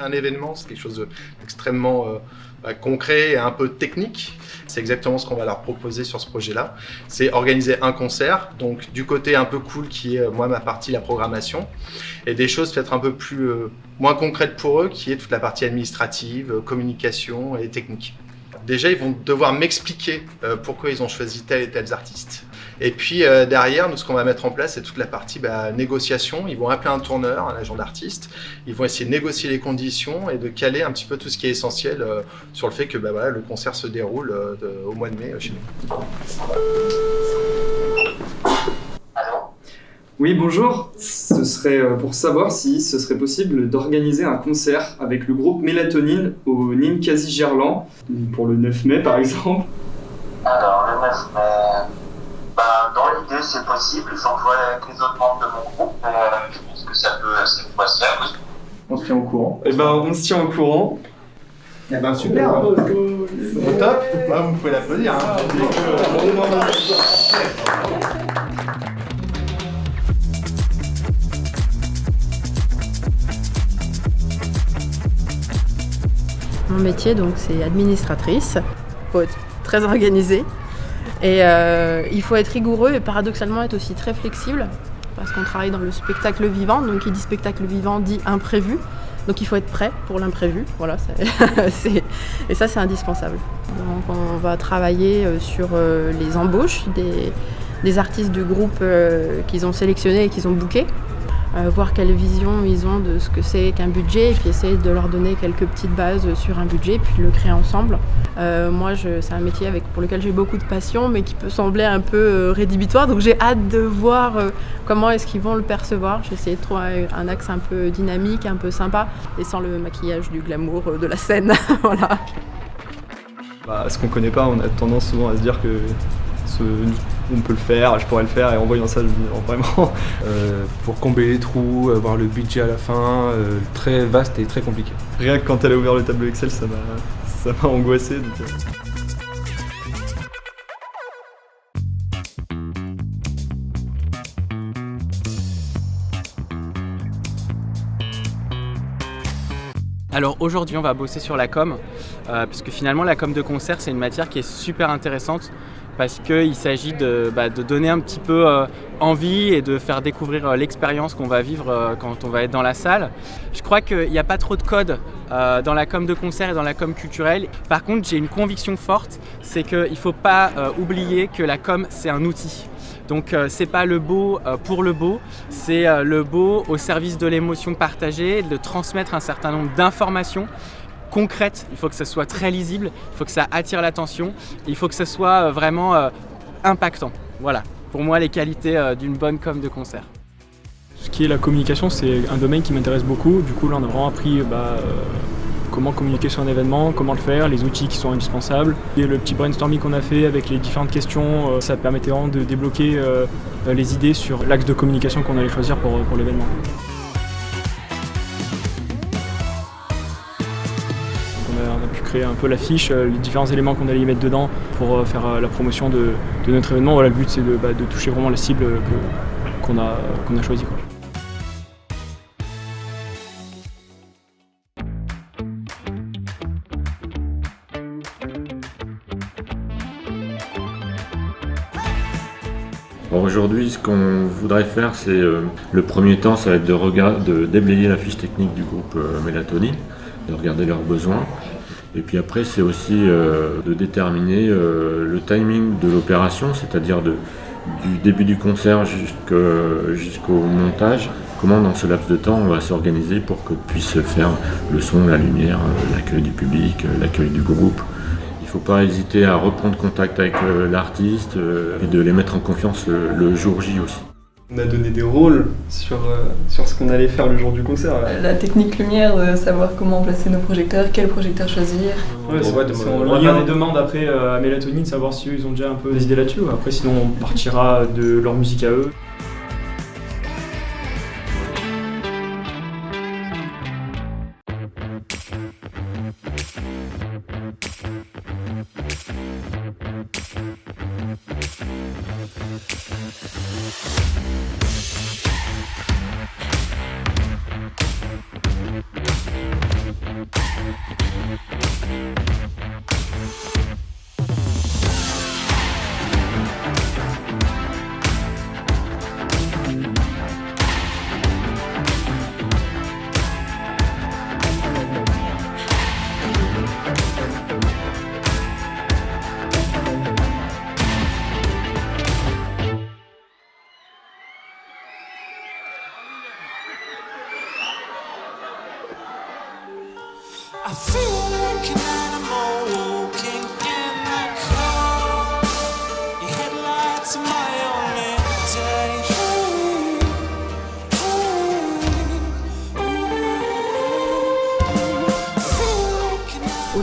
un événement, c'est quelque chose d'extrêmement concret et un peu technique. C'est exactement ce qu'on va leur proposer sur ce projet-là. C'est organiser un concert, donc du côté un peu cool qui est moi ma partie, la programmation, et des choses peut-être un peu plus moins concrètes pour eux, qui est toute la partie administrative, communication et technique. Déjà, ils vont devoir m'expliquer pourquoi ils ont choisi tel et tels artistes. Et puis derrière, nous, ce qu'on va mettre en place, c'est toute la partie négociation. Ils vont appeler un tourneur, un agent d'artiste. Ils vont essayer de négocier les conditions et de caler un petit peu tout ce qui est essentiel sur le fait que le concert se déroule au mois de mai chez nous. Oui, bonjour. Ce serait pour savoir si ce serait possible d'organiser un concert avec le groupe Mélatonine au Ninkasi Gerland pour le 9 mai par exemple. Alors, le 9 mai, dans l'idée c'est possible, j'en vois avec les autres membres de mon groupe, je pense que ça pourrait se faire, oui. On se tient au courant. On se tient au courant. Super, c'est top. Vous pouvez l'applaudir. Mon métier, donc, c'est administratrice. Il faut être très organisé et il faut être rigoureux et paradoxalement être aussi très flexible parce qu'on travaille dans le spectacle vivant. Donc, qui dit spectacle vivant dit imprévu. Donc, il faut être prêt pour l'imprévu. Voilà, et ça, c'est indispensable. Donc, on va travailler sur les embauches des artistes du groupe qu'ils ont sélectionnés et qu'ils ont bookés. Voir quelle vision ils ont de ce que c'est qu'un budget et puis essayer de leur donner quelques petites bases sur un budget puis le créer ensemble. Moi, c'est un métier pour lequel j'ai beaucoup de passion mais qui peut sembler un peu rédhibitoire, donc j'ai hâte de voir comment est-ce qu'ils vont le percevoir. J'ai essayé de trouver un axe un peu dynamique, un peu sympa et sans le maquillage du glamour de la scène. Voilà. Ce qu'on connaît pas, on a tendance souvent à se dire que on peut le faire, je pourrais le faire, et en voyant ça, je me dis vraiment. Pour combler les trous, avoir le budget à la fin, très vaste et très compliqué. Rien que quand elle a ouvert le tableau Excel, ça m'a angoissé. Donc, Alors aujourd'hui on va bosser sur la com, puisque finalement la com de concert c'est une matière qui est super intéressante parce qu'il s'agit de donner un petit peu envie et de faire découvrir l'expérience qu'on va vivre quand on va être dans la salle. Je crois qu'il n'y a pas trop de code dans la com de concert et dans la com culturelle. Par contre j'ai une conviction forte, c'est qu'il ne faut pas oublier que la com c'est un outil. Donc c'est pas le beau pour le beau, c'est le beau au service de l'émotion partagée, de transmettre un certain nombre d'informations concrètes. Il faut que ça soit très lisible, il faut que ça attire l'attention, il faut que ça soit vraiment impactant. Voilà, pour moi les qualités d'une bonne com de concert. Ce qui est la communication, c'est un domaine qui m'intéresse beaucoup. Du coup là on a vraiment appris comment communiquer sur un événement, comment le faire, les outils qui sont indispensables. Et le petit brainstorming qu'on a fait avec les différentes questions, ça permettait vraiment de débloquer les idées sur l'axe de communication qu'on allait choisir pour l'événement. On a pu créer un peu l'affiche, les différents éléments qu'on allait y mettre dedans pour faire la promotion de notre événement. Voilà, le but c'est de toucher vraiment la cible qu'on a choisie. Aujourd'hui, ce qu'on voudrait faire, c'est le premier temps, ça va être de déblayer la fiche technique du groupe Mélatonine, de regarder leurs besoins. Et puis après, c'est aussi de déterminer le timing de l'opération, c'est-à-dire du début du concert jusqu'au montage. Comment dans ce laps de temps on va s'organiser pour que puisse faire le son, la lumière, l'accueil du public, l'accueil du groupe. Il ne faut pas hésiter à reprendre contact avec l'artiste et de les mettre en confiance le jour J aussi. On a donné des rôles sur ce qu'on allait faire le jour du concert. La technique lumière, savoir comment placer nos projecteurs, quel projecteur choisir. On va faire des demandes après à Mélatonine, savoir si ils ont déjà un peu des idées là-dessus. Après sinon on partira de leur musique à eux.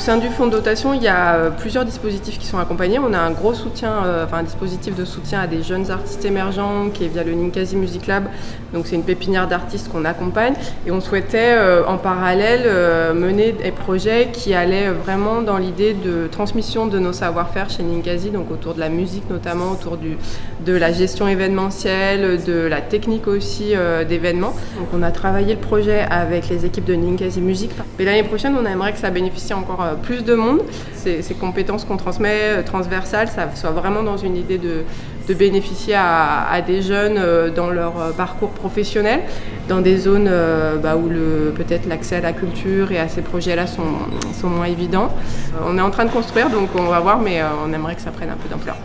sein du fonds de dotation, il y a plusieurs dispositifs qui sont accompagnés. On a un gros soutien, un dispositif de soutien à des jeunes artistes émergents qui est via le Ninkasi Music Lab. Donc c'est une pépinière d'artistes qu'on accompagne. Et on souhaitait en parallèle mener des projets qui allaient vraiment dans l'idée de transmission de nos savoir-faire chez Ninkasi, donc autour de la musique notamment, autour de la gestion événementielle, de la technique aussi d'événements. Donc on a travaillé le projet avec les équipes de Ninkasi Music. Et l'année prochaine, on aimerait que ça bénéficie encore plus de monde. Ces compétences qu'on transmet transversales, ça soit vraiment dans une idée de bénéficier à des jeunes dans leur parcours professionnel, dans des zones où peut-être l'accès à la culture et à ces projets-là sont moins évidents. On est en train de construire, donc on va voir, mais on aimerait que ça prenne un peu d'ampleur.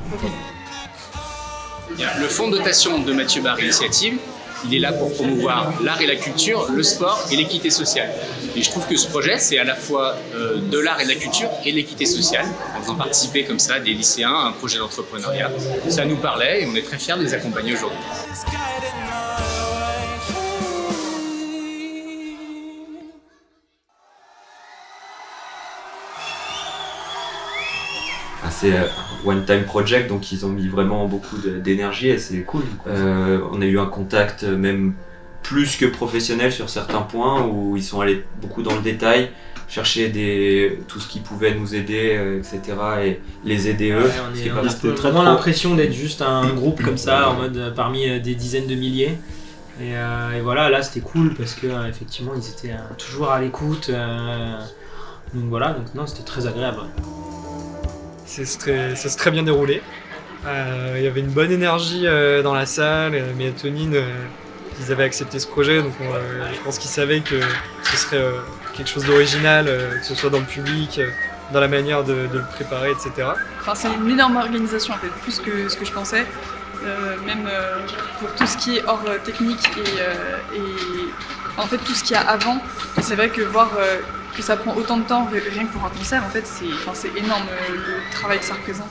Le fonds de dotation de Mathieu Barre Initiative, il est là pour promouvoir l'art et la culture, le sport et l'équité sociale. Et je trouve que ce projet, c'est à la fois de l'art et de la culture et de l'équité sociale, en faisant participer comme ça des lycéens à un projet d'entrepreneuriat. Ça nous parlait et on est très fiers de les accompagner aujourd'hui. C'est un one-time project, donc ils ont mis vraiment beaucoup d'énergie et c'est cool. On a eu un contact même plus que professionnel sur certains points où ils sont allés beaucoup dans le détail, chercher tout ce qui pouvait nous aider, etc. et les aider eux. On a vraiment l'impression d'être juste un groupe comme ça, en mode parmi des dizaines de milliers. Et voilà, là c'était cool parce que effectivement ils étaient toujours à l'écoute. Donc voilà, donc non, c'était très agréable. Ça s'est très bien déroulé. Il y avait une bonne énergie dans la salle. Mélatonine, ils avaient accepté ce projet, donc je pense qu'ils savaient que ce serait quelque chose d'original, que ce soit dans le public, dans la manière de le préparer, etc. Enfin, c'est une énorme organisation, en fait, plus que ce que je pensais. Même pour tout ce qui est hors technique et en fait tout ce qu'il y a avant. C'est vrai que voir que ça prend autant de temps rien que pour un concert, en fait, c'est énorme le travail que ça représente.